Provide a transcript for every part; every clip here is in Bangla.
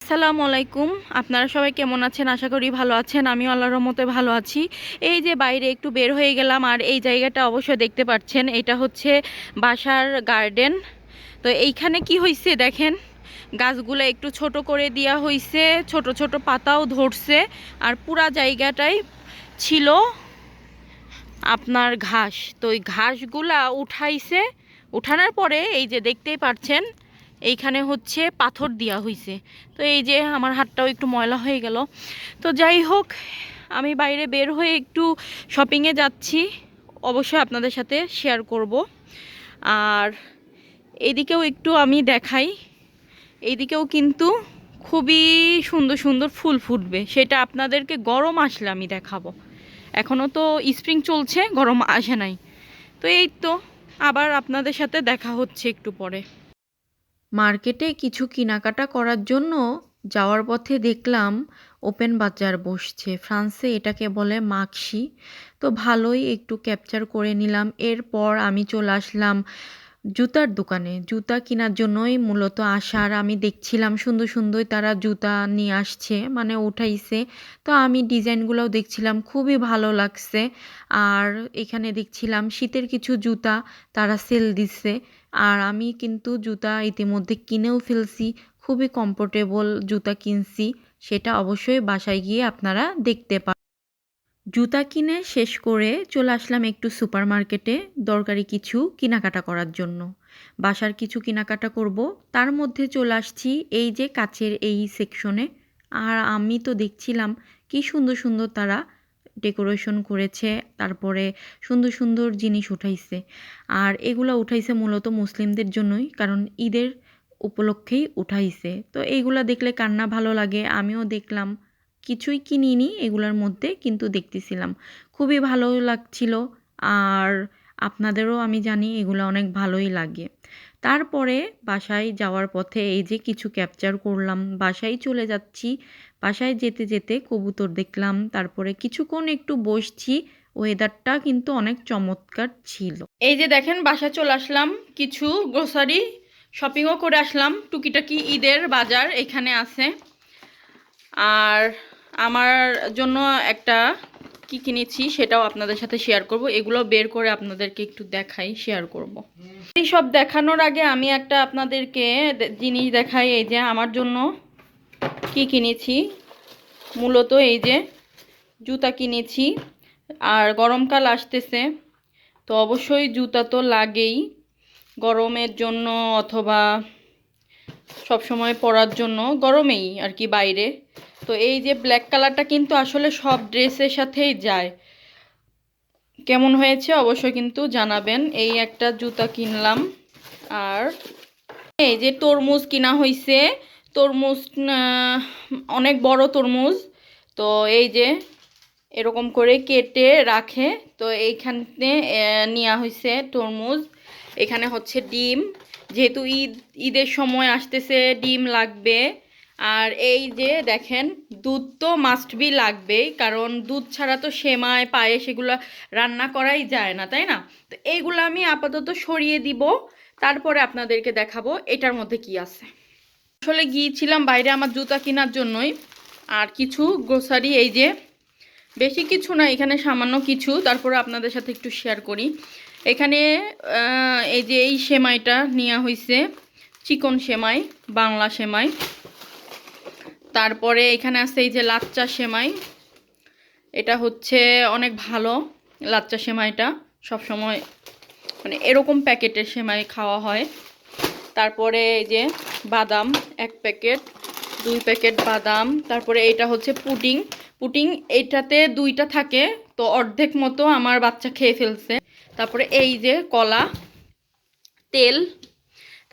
আসসালামু আলাইকুম। আপনারা সবাই কেমন আছেন? আশা করি ভালো আছেন। আমিও আল্লাহর রহমতে ভালো আছি। এই যে বাইরে একটু বের হয়ে গেলাম, আর এই জায়গাটা অবশ্যই দেখতে পাচ্ছেন, এটা হচ্ছে বাসার গার্ডেন। তো এইখানে কি হয়েছে দেখেন, গাছগুলো একটু ছোট করে দেওয়া হয়েছে, ছোট ছোট পাতাও ধরছে, আর পুরা জায়গাটাই ছিল আপনার ঘাস। তো ওই ঘাসগুলা উঠাইছে, উঠানোর পরে এই যে দেখতেই পাচ্ছেন এইখানে হচ্ছে পাথর দেওয়া হয়েছে। তো এই যে আমার হাতটাও একটু ময়লা হয়ে গেল। তো যাই হোক, আমি বাইরে বের হয়ে একটু শপিংয়ে যাচ্ছি, অবশ্যই আপনাদের সাথে শেয়ার করব। আর এইদিকেও একটু আমি দেখাই, এইদিকেও কিন্তু খুবই সুন্দর সুন্দর ফুল ফুটবে, সেটা আপনাদেরকে গরম আসলে আমি দেখাবো। এখনও তো স্প্রিং চলছে, গরম আসে নাই। তো এই তো আবার আপনাদের সাথে দেখা হচ্ছে একটু পরে। মার্কেটে কিছু কেনাকাটা করার জন্য যাওয়ার পথে দেখলাম ওপেন বাজার বসছে, ফ্রান্সে এটাকে বলে মাক্সি। তো ভালোই একটু ক্যাপচার করে নিলাম। এরপর আমি চলে আসলাম জুতার দোকানে, জুতা কেনার জন্যই মূলত আসার। আমি দেখছিলাম সুন্দর সুন্দর তারা জুতা নিয়ে আসছে, মানে উঠাইছে। তো আমি ডিজাইনগুলোও দেখছিলাম, খুবই ভালো লাগছে। আর এখানে দেখছিলাম শীতের কিছু জুতা তারা সেল দিচ্ছে। আর আমি কিন্তু জুতা ইতিমধ্যে কিনেও ফেলছি, খুবই কমফোর্টেবল জুতা কিনছি, সেটা অবশ্যই বাসায় গিয়ে আপনারা দেখতে পারেন। জুতা কিনে শেষ করে চলে আসলাম একটু সুপার মার্কেটে দরকারি কিছু কেনাকাটা করার জন্য। বাসার কিছু কেনাকাটা করব, তার মধ্যে চলে আসছি এই যে কাচের এই সেকশনে। আর আমি তো দেখছিলাম কি সুন্দর সুন্দর তারা ডেকোরেশন করেছে, তারপরে সুন্দর সুন্দর জিনিস উঠাইছে। আর এগুলো উঠাইছে মূলত মুসলিমদের জন্যই, কারণ ঈদের উপলক্ষেই উঠাইছে। তো এইগুলা দেখলে কান্না ভালো লাগে, আমিও দেখলাম। কিছুই কিনিনি এগুলোর মধ্যে, কিন্তু দেখতেছিলাম খুবই ভালো লাগছিল। আর আপনাদেরও আমি জানি এগুলো অনেক ভালোই লাগে। তারপরে বাসায় যাওয়ার পথে এই যে কিছু ক্যাপচার করলাম, বাসায় চলে যাচ্ছি। বাসায় যেতে যেতে কবুতর দেখলাম, তারপরে কিছুক্ষণ একটু বসছি। ওয়েদারটা কিন্তু অনেক চমৎকার ছিল। এই যে দেখেন বাসায় চলে আসলাম, কিছু গ্রোসারি শপিংও করে আসলাম, টুকিটাকি ঈদের বাজার এখানে আছে। আর আমার জন্য একটা কি কিনেছি সেটাও আপনাদের সাথে শেয়ার করব, এগুলো বের করে আপনাদেরকে একটু দেখাই, শেয়ার করব। এই সব দেখানোর আগে আমি একটা আপনাদেরকে জিনিস দেখাই। এই যে আমার জন্য কি কিনেছি, মূলত এই যে জুতা কিনেছি। আর গরমকাল আসতেছে, তো অবশ্যই জুতা তো লাগেই গরমের জন্য, অথবা সব সময় পরার জন্য, গরমেই আর কি বাইরে। তো এই যে ব্ল্যাক কালারটা কিন্তু আসলে সব ড্রেসের সাথেই যায়। কেমন হয়েছে অবশ্যই কিন্তু জানাবেন। এই একটা জুতা কিনলাম। আর এই যে তরমুজ কিনা হয়েছে, তরমুজ অনেক বড় তরমুজ। তো এই যে এরকম করে কেটে রাখে, তো এইখানে নেওয়া হয়েছে তরমুজ। এখানে হচ্ছে ডিম, যেহেতু ঈদের সময় আসতেছে, ডিম লাগবে। আর এই যে দেখেন দুধ তো মাস্ট বি লাগবেই, কারণ দুধ ছাড়া তো সেমাই পায়েস এগুলো রান্না করাই যায় না, তাই না? তো এইগুলো আমি আপাতত সরিয়ে দিব, তারপরে আপনাদেরকে দেখাবো এটার মধ্যে কি আছে। আসলে গিয়েছিলাম বাইরে আমার জুতা কেনার জন্যই। আর কিছু গ্রোসারি, এই যে বেশি কিছু না, এখানে সামান্য কিছু, তারপরে আপনাদের সাথে একটু শেয়ার করি। এখানে এই যে এই সেমাইটা নেওয়া হয়েছে, চিকন সেমাই, বাংলা সেমাই। তারপরে এখানে আছে এই যে লাচ্চা সেমাই, এটা হচ্ছে অনেক ভালো লাচ্চা সেমাইটা, সব সময় মানে এরকম প্যাকেটের সেমাই খাওয়া হয়। তারপরে এই যে বাদাম, 1 প্যাকেট, 2 প্যাকেট বাদাম। তারপরে এটা হচ্ছে পুডিং, পুডিং এইটাতে 2টা থাকে, তো অর্ধেক মতো আমার বাচ্চা খেয়ে ফেলছে। তারপরে এই যে কলা, তেল,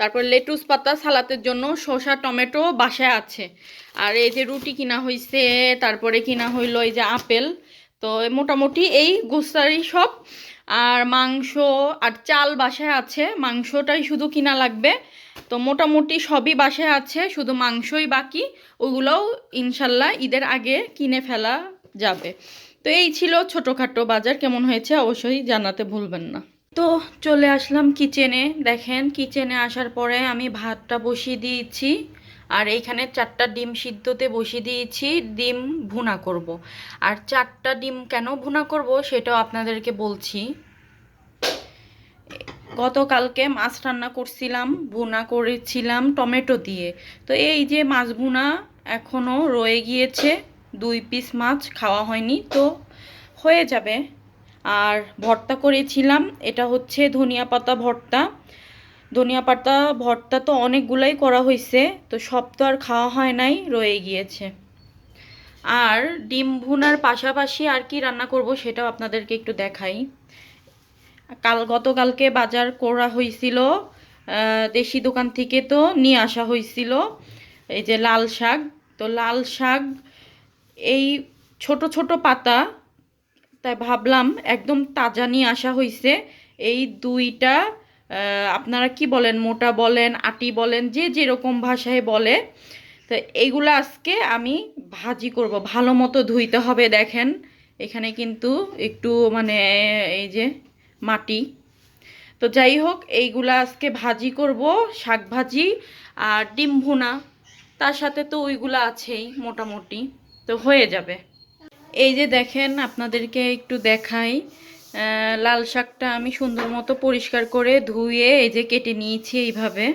তারপর লেটুস পাতা সালাতের জন্য, শসা টমেটো বাসায় আছে। আর এই যে রুটি কিনা হয়েছে, তারপরে কিনা হইলো এই যে আপেল। তো মোটামুটি এই গ্রোসারি সব। আর মাংস আর চাল বাসায় আছে, মাংসটাই শুধু কিনা লাগবে। তো মোটামুটি সবই বাসায় আছে, শুধু মাংসই বাকি, ওগুলোও ইনশাল্লাহ ঈদের আগে কিনে ফেলা যাবে। তো এই ছিল ছোটোখাটো বাজার। কেমন হয়েছে অবশ্যই জানাতে ভুলবেন না। তো চলে আসলাম কিচেনে। দেখেন কিচেনে আসার পরে আমি ভাতটা বসিয়ে দিয়েছি। আর এইখানে 4টা ডিম সিদ্ধতে বসিয়ে দিয়েছি, ডিম ভুনা করব। আর 4টা ডিম কেন ভুনা করব সেটাও আপনাদেরকে বলছি। গতকালকে মাছ রান্না করছিলাম, ভুনা করেছিলাম টমেটো দিয়ে। তো এই যে মাছ ভুনা এখনও রয়ে গিয়েছে, 2 পিস মাছ খাওয়া হয়নি, তো হয়ে যাবে। আর ভর্তা করেছিলাম, এটা হচ্ছে ধনিয়া পাতা ভর্তা। ধনিয়া পাতা ভর্তা তো অনেকগুলাই করা হয়েছে, তো সব তো আর খাওয়া হয় নাই, রয়ে গিয়েছে। আর ডিম ভুনার পাশাপাশি আর কি রান্না করব সেটাও আপনাদেরকে একটু দেখাই। গতকালকে বাজার করা হয়েছিল, দেশি দোকান থেকে তো নিয়ে আসা হয়েছিল এই যে লাল শাক। তো লাল শাক এই ছোট ছোট পাতা, তাই ভাবলাম একদম তাজা নিয়ে আসা হয়েছে। এই 2টা আপনারা কি বলেন, মোটা বলেন, আটি বলেন, যে যেরকম ভাষায় বলে। তো এইগুলো আজকে আমি ভাজি করব, ভালো মতো ধুইতে হবে। দেখেন এখানে কিন্তু একটু মানে এই যে মাটি। তো যাই হোক, এইগুলা আজকে ভাজি করব, শাক ভাজি আর ডিম ভুনা, তার সাথে তো ওইগুলো আছেই মোটামুটি, তো হয়ে যাবে। এই যে দেখেন আপনাদেরকে একটু দেখাই, লাল শাকটা আমি সুন্দর মতো পরিষ্কার করে ধুয়ে এই যে কেটে নিয়েছি এইভাবে।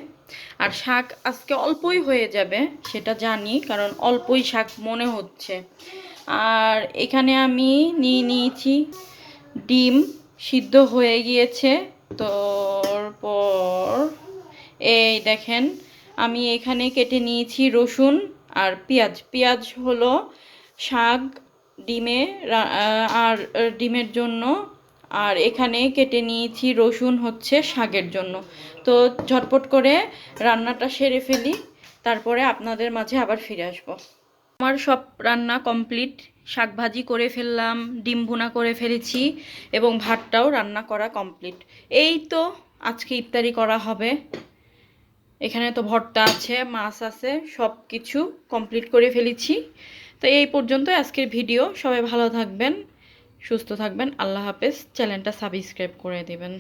আর শাক আজকে অল্পই হয়ে যাবে সেটা জানি, কারণ অল্পই শাক মনে হচ্ছে। আর এখানে আমি নিয়েছি ডিম, সিদ্ধ হয়ে গিয়েছে। তারপর এই দেখেন আমি এখানে কেটে নিয়েছি রসুন আর পেঁয়াজ। পেঁয়াজ হলো শাক, আর ডিমের জন্য। আর এখানে কেটে নিয়েছি রসুন হচ্ছে শাকের জন্য। তো ঝটপট করে রান্নাটা সেরে ফেলি, তারপরে আপনাদের মাঝে আবার ফিরে আসবো। আমার সব রান্না কমপ্লিট, শাক ভাজি করে ফেললাম, ডিম ভুনা করে ফেলেছি এবং ভাতটাও রান্না করা কমপ্লিট। এই তো আজকে ইফতারি করা হবে। এখানে তো ভর্তা আছে, মাছ আছে, সব কিছু কমপ্লিট করে ফেলেছি। তো এই পর্যন্ত আজকের ভিডিও। সবাই ভালো থাকবেন, সুস্থ থাকবেন। আল্লাহ হাফেজ। চ্যানেলটা সাবস্ক্রাইব করে দিবেন।